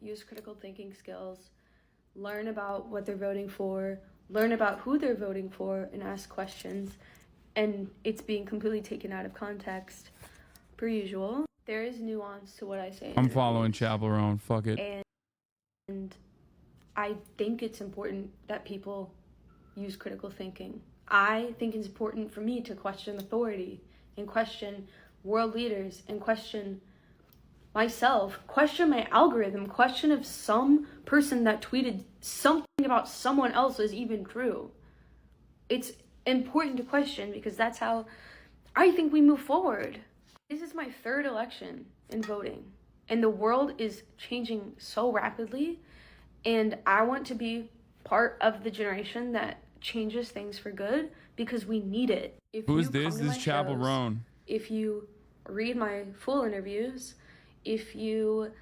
use critical thinking skills, learn about what they're voting for, learn about who they're voting for, and ask questions, and it's being completely taken out of context, per usual. There is nuance to what I say. I'm following Chappell Roan. Fuck it. And I think it's important that people use critical thinking. I think it's important for me to question authority and question world leaders and question myself, question my algorithm, question if some person that tweeted something about someone else is even true. It's important to question because that's how I think we move forward. This is my third election in voting, and the world is changing so rapidly, and I want to be part of the generation that changes things for good because we need it. Who is this? This is Chappell Roan. If you read my full interviews, if you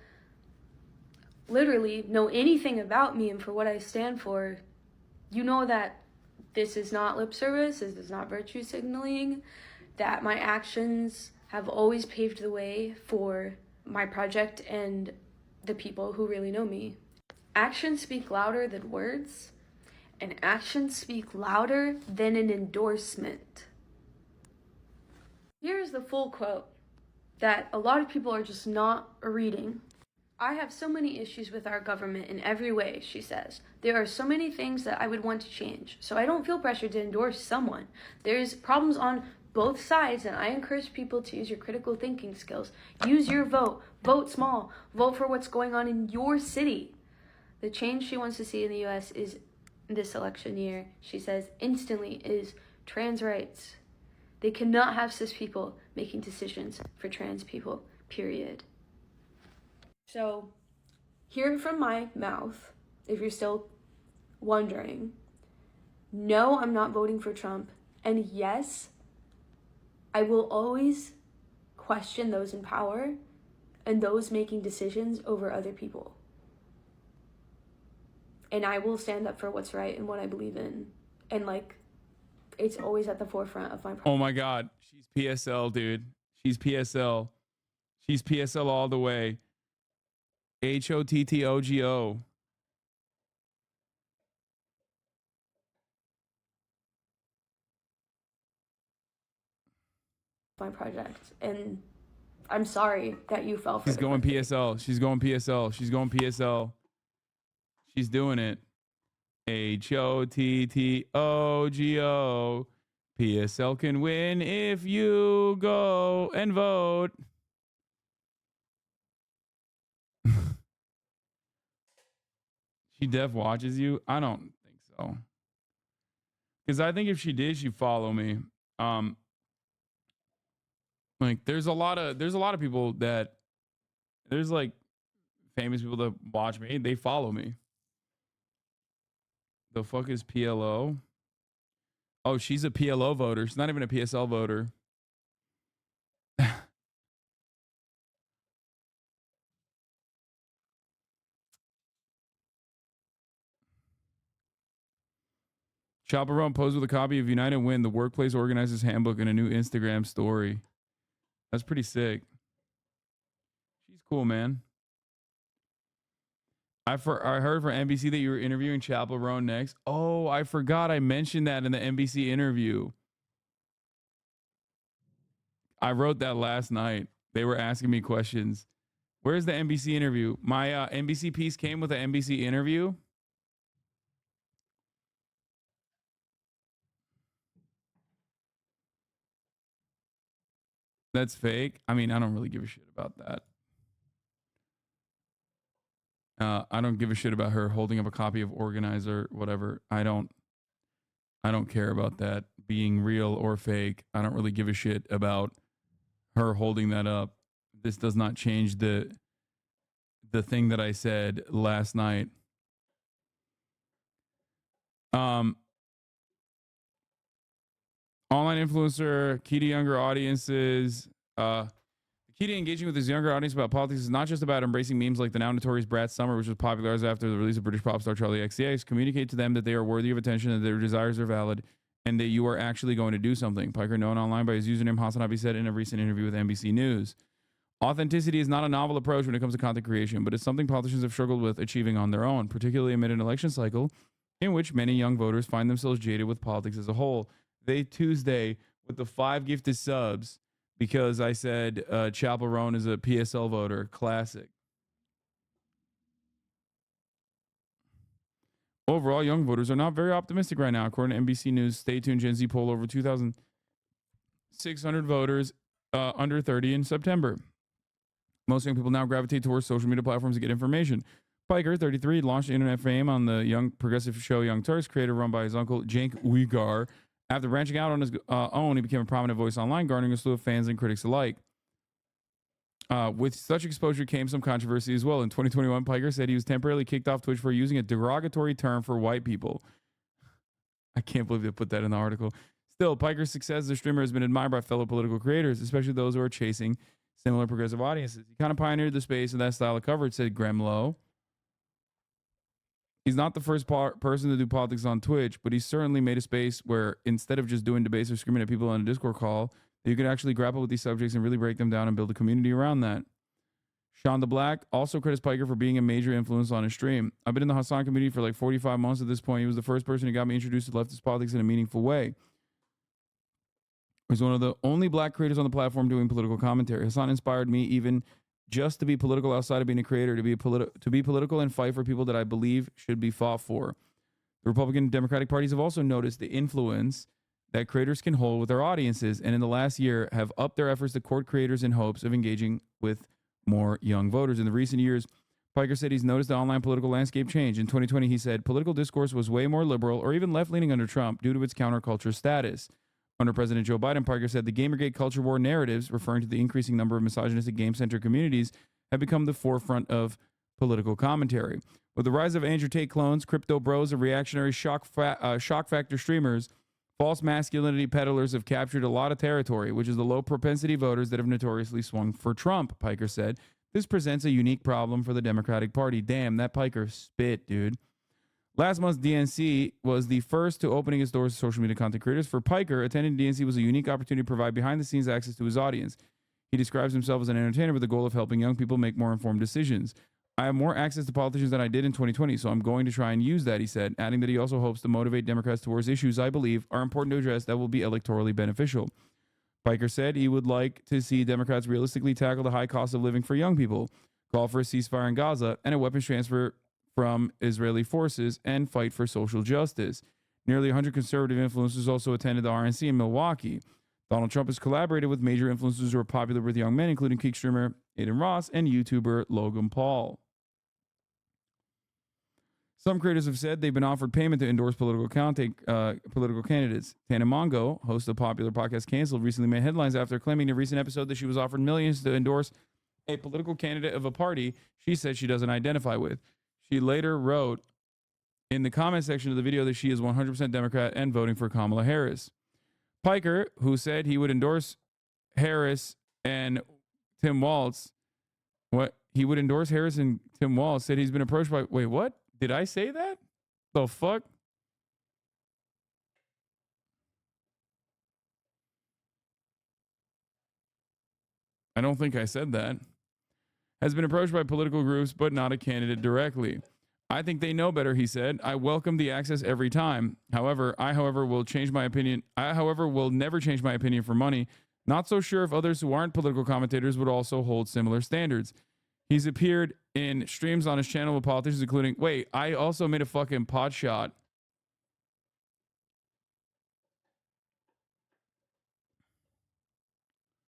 literally know anything about me and for what I stand for, you know that this is not lip service, this is not virtue signaling, that my actions have always paved the way for my project and the people who really know me. Actions speak louder than words, and actions speak louder than an endorsement. Here's the full quote that a lot of people are just not reading. I have so many issues with our government in every way, she says. There are so many things that I would want to change, so I don't feel pressured to endorse someone. There's problems on both sides, and I encourage people to use your critical thinking skills. Use your vote. Vote small. Vote for what's going on in your city. The change she wants to see in the U.S. is this election year, she says, instantly is trans rights. They cannot have cis people making decisions for trans people, period. So, hear it from my mouth, if you're still wondering. No, I'm not voting for Trump. And yes, I will always question those in power and those making decisions over other people. And I will stand up for what's right and what I believe in. And it's always at the forefront of my project. Oh my God. She's PSL, dude. She's PSL. She's PSL all the way. HOTTOGO. My project. And I'm sorry that you fell for She's going PSL. She's going PSL. She's going PSL. She's doing it. HOTTOGO. PSL can win if you go and vote. She def watches you? I don't think so. Because I think if she did, she'd follow me. There's a lot of people that there's famous people that watch me. They follow me. The fuck is PLO? Oh, she's a PLO voter. She's not even a PSL voter. Chappell Roan posed with a copy of Unite and Win, the workplace organizers handbook, and a new Instagram story. That's pretty sick. She's cool, man. I heard from NBC that you were interviewing Chappell Roan next. Oh, I forgot I mentioned that in the NBC interview. I wrote that last night. They were asking me questions. Where's the NBC interview? My NBC piece came with an NBC interview. That's fake. I mean, I don't really give a shit about that. I don't give a shit about her holding up a copy of Organizer, whatever. I don't care about that being real or fake. I don't really give a shit about her holding that up. This does not change the thing that I said last night. Online influencer, key to younger audiences. The key to engaging with this younger audience about politics is not just about embracing memes like the now notorious Brat Summer, which was popularized after the release of British pop star Charlie XCX. Communicate to them that they are worthy of attention, that their desires are valid, and that you are actually going to do something. Piker, known online by his username HasanAbi, said in a recent interview with NBC News. Authenticity is not a novel approach when it comes to content creation, but it's something politicians have struggled with achieving on their own, particularly amid an election cycle in which many young voters find themselves jaded with politics as a whole. They Tuesday with the 5 gifted subs because I said Chappell Roan is a PSL voter. Classic. Overall, young voters are not very optimistic right now, according to NBC News. Stay tuned. Gen Z poll over 2,600 voters under 30 in September. Most young people now gravitate towards social media platforms to get information. Piker, 33, launched internet fame on the young progressive show Young Turks, created run by his uncle, Cenk Uygar. After branching out on his own, he became a prominent voice online, garnering a slew of fans and critics alike. With such exposure came some controversy as well. In 2021, Piker said he was temporarily kicked off Twitch for using a derogatory term for white people. I can't believe they put that in the article. Still, Piker's success as a streamer has been admired by fellow political creators, especially those who are chasing similar progressive audiences. He kind of pioneered the space in that style of coverage, said Gremlow. He's not the first person to do politics on Twitch, but he's certainly made a space where instead of just doing debates or screaming at people on a Discord call, you can actually grapple with these subjects and really break them down and build a community around that. Sean the Black also criticized Piker for being a major influence on his stream. I've been in the Hasan community for like 45 months at this point. He was the first person who got me introduced to leftist politics in a meaningful way. He's one of the only black creators on the platform doing political commentary. Hasan inspired me even just to be political outside of being a creator, to be political and fight for people that I believe should be fought for. The Republican and Democratic parties have also noticed the influence that creators can hold with their audiences, and in the last year have upped their efforts to court creators in hopes of engaging with more young voters. In the recent years, Piker said he's noticed the online political landscape change. In 2020, he said political discourse was way more liberal or even left-leaning under Trump due to its counterculture status. Under President Joe Biden, Piker said the Gamergate culture war narratives, referring to the increasing number of misogynistic game-centered communities, have become the forefront of political commentary. With the rise of Andrew Tate clones, crypto bros, and reactionary shock factor streamers, false masculinity peddlers have captured a lot of territory, which is the low-propensity voters that have notoriously swung for Trump, Piker said. This presents a unique problem for the Democratic Party. Damn, that Piker spit, dude. Last month's DNC was the first to opening its doors to social media content creators. For Piker, attending DNC was a unique opportunity to provide behind-the-scenes access to his audience. He describes himself as an entertainer with the goal of helping young people make more informed decisions. I have more access to politicians than I did in 2020, so I'm going to try and use that, he said, adding that he also hopes to motivate Democrats towards issues I believe are important to address that will be electorally beneficial. Piker said he would like to see Democrats realistically tackle the high cost of living for young people, call for a ceasefire in Gaza, and a weapons transfer from Israeli forces, and fight for social justice. Nearly 100 conservative influencers also attended the RNC in Milwaukee. Donald Trump has collaborated with major influencers who are popular with young men, including geek streamer Aiden Ross and YouTuber Logan Paul. Some creators have said they've been offered payment to endorse political candidates. Tana Mongo, host of the popular podcast Canceled, recently made headlines after claiming in a recent episode that she was offered millions to endorse a political candidate of a party she said she doesn't identify with. She later wrote in the comment section of the video that she is 100% Democrat and voting for Kamala Harris. Piker, who said he would endorse Harris and Tim Walz, said he's been approached by, wait, what? Did I say that? The fuck? I don't think I said that. Has been approached by political groups, but not a candidate directly. I think they know better, he said. I welcome the access every time. However, I will never change my opinion for money. Not so sure if others who aren't political commentators would also hold similar standards. He's appeared in streams on his channel with politicians, including, wait, I also made a fucking pot shot